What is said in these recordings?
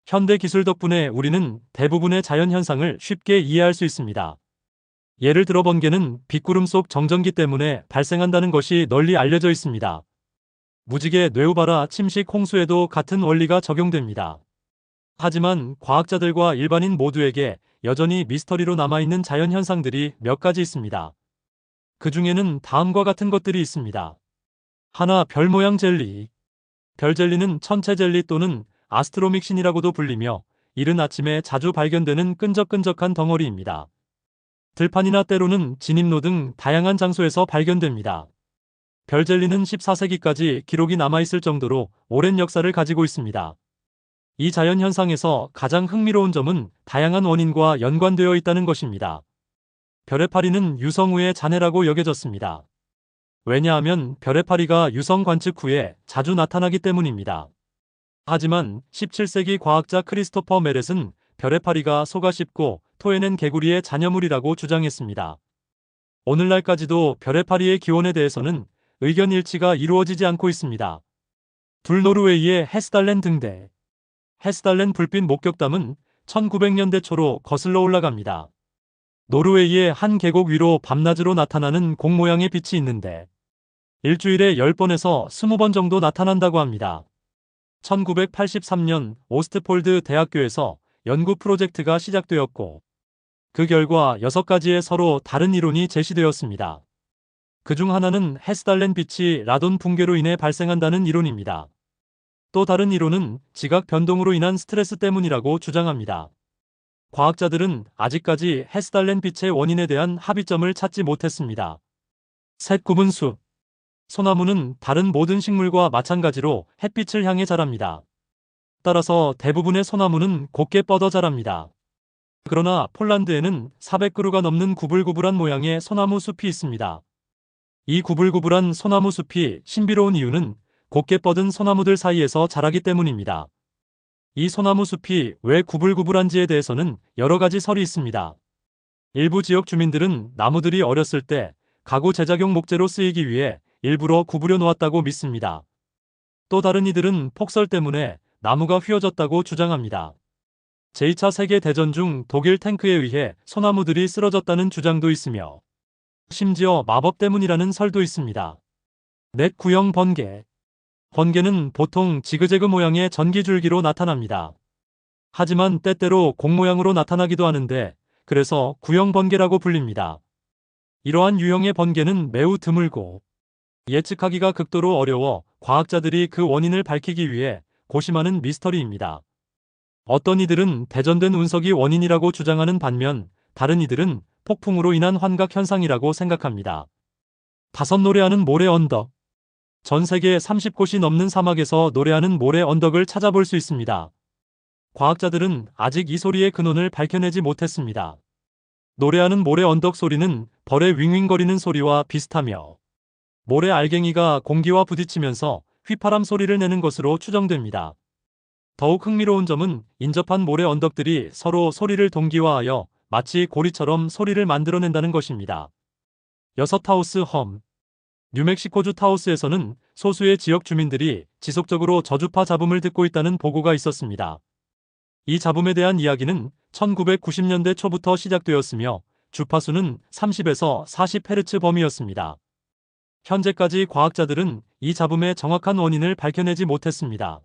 현대 기술 덕분에 우리는 대부분의 자연 현상을 쉽게 이해할 수 있습니다. 예를 들어 번개는 빗구름 속 정전기 때문에 발생한다는 것이 널리 알려져 있습니다. 무지개, 뇌우바라, 침식, 홍수에도 같은 원리가 적용됩니다. 하지만 과학자들과 일반인 모두에게 여전히 미스터리로 남아있는 자연 현상들이 몇 가지 있습니다. 그 중에는 다음과 같은 것들이 있습니다. 하나, 별 모양 젤리. 별 젤리는 천체 젤리 또는 아스트로믹신이라고도 불리며 이른 아침에 자주 발견되는 끈적끈적한 덩어리입니다. 들판이나 때로는 진입로 등 다양한 장소에서 발견됩니다. 별 젤리는 14세기까지 기록이 남아있을 정도로 오랜 역사를 가지고 있습니다. 이 자연 현상에서 가장 흥미로운 점은 다양한 원인과 연관되어 있다는 것입니다. 별의 파리는 유성우의 잔해라고 여겨졌습니다. 왜냐하면 별의 파리가 유성 관측 후에 자주 나타나기 때문입니다. 하지만 17세기 과학자 크리스토퍼 메렛은 별의 파리가 속아 씹고 토해낸 개구리의 잔여물이라고 주장했습니다. 오늘날까지도 별의 파리의 기원에 대해서는 의견 일치가 이루어지지 않고 있습니다. 둘, 노르웨이의 헤스달렌 등대. 헤스달렌 불빛 목격담은 1900년대 초로 거슬러 올라갑니다. 노르웨이의 한 계곡 위로 밤낮으로 나타나는 공 모양의 빛이 있는데 일주일에 10번에서 20번 정도 나타난다고 합니다. 1983년 오스트폴드 대학교에서 연구 프로젝트가 시작되었고 그 결과 6가지의 서로 다른 이론이 제시되었습니다. 그중 하나는 헤스달렌 빛이 라돈 붕괴로 인해 발생한다는 이론입니다. 또 다른 이론은 지각 변동으로 인한 스트레스 때문이라고 주장합니다. 과학자들은 아직까지 헤스달렌 빛의 원인에 대한 합의점을 찾지 못했습니다. 셋, 구분수. 소나무는 다른 모든 식물과 마찬가지로 햇빛을 향해 자랍니다. 따라서 대부분의 소나무는 곧게 뻗어 자랍니다. 그러나 폴란드에는 400그루가 넘는 구불구불한 모양의 소나무 숲이 있습니다. 이 구불구불한 소나무 숲이 신비로운 이유는 곧게 뻗은 소나무들 사이에서 자라기 때문입니다. 이 소나무 숲이 왜 구불구불한지에 대해서는 여러 가지 설이 있습니다. 일부 지역 주민들은 나무들이 어렸을 때 가구 제작용 목재로 쓰이기 위해 일부러 구부려 놓았다고 믿습니다. 또 다른 이들은 폭설 때문에 나무가 휘어졌다고 주장합니다. 제2차 세계대전 중 독일 탱크에 의해 소나무들이 쓰러졌다는 주장도 있으며 심지어 마법 때문이라는 설도 있습니다. 넷, 구형 번개. 번개는 보통 지그재그 모양의 전기줄기로 나타납니다. 하지만 때때로 공 모양으로 나타나기도 하는데 그래서 구형 번개라고 불립니다. 이러한 유형의 번개는 매우 드물고 예측하기가 극도로 어려워 과학자들이 그 원인을 밝히기 위해 고심하는 미스터리입니다. 어떤 이들은 대전된 운석이 원인이라고 주장하는 반면 다른 이들은 폭풍으로 인한 환각 현상이라고 생각합니다. 5, 노래하는 모래 언덕. 전 세계 30곳이 넘는 사막에서 노래하는 모래 언덕을 찾아볼 수 있습니다. 과학자들은 아직 이 소리의 근원을 밝혀내지 못했습니다. 노래하는 모래 언덕 소리는 벌의 윙윙거리는 소리와 비슷하며 모래 알갱이가 공기와 부딪히면서 휘파람 소리를 내는 것으로 추정됩니다. 더욱 흥미로운 점은 인접한 모래 언덕들이 서로 소리를 동기화하여 마치 고리처럼 소리를 만들어낸다는 것입니다. 6, 타우스 험. 뉴멕시코주 타우스에서는 소수의 지역 주민들이 지속적으로 저주파 잡음을 듣고 있다는 보고가 있었습니다. 이 잡음에 대한 이야기는 1990년대 초부터 시작되었으며 주파수는 30에서 40Hz 범위였습니다. 현재까지 과학자들은 이 잡음의 정확한 원인을 밝혀내지 못했습니다.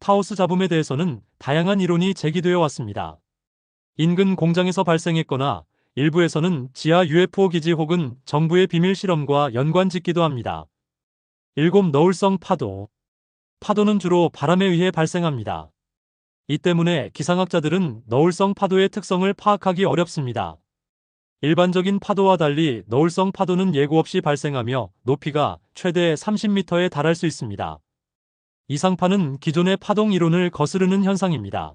타우스 잡음에 대해서는 다양한 이론이 제기되어 왔습니다. 인근 공장에서 발생했거나 일부에서는 지하 UFO 기지 혹은 정부의 비밀 실험과 연관 짓기도 합니다. 7, 너울성 파도. 파도는 주로 바람에 의해 발생합니다. 이 때문에 기상학자들은 너울성 파도의 특성을 파악하기 어렵습니다. 일반적인 파도와 달리 너울성 파도는 예고 없이 발생하며 높이가 최대 30m에 달할 수 있습니다. 이상파는 기존의 파동 이론을 거스르는 현상입니다.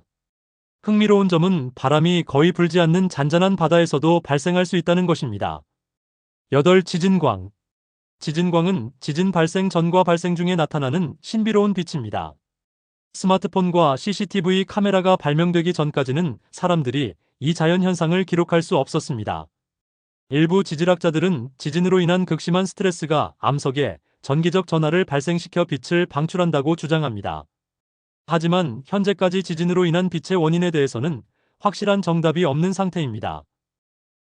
흥미로운 점은 바람이 거의 불지 않는 잔잔한 바다에서도 발생할 수 있다는 것입니다. 8, 지진광. 지진광은 지진 발생 전과 발생 중에 나타나는 신비로운 빛입니다. 스마트폰과 CCTV 카메라가 발명되기 전까지는 사람들이 이 자연현상을 기록할 수 없었습니다. 일부 지질학자들은 지진으로 인한 극심한 스트레스가 암석에 전기적 전하를 발생시켜 빛을 방출한다고 주장합니다. 하지만 현재까지 지진으로 인한 빛의 원인에 대해서는 확실한 정답이 없는 상태입니다.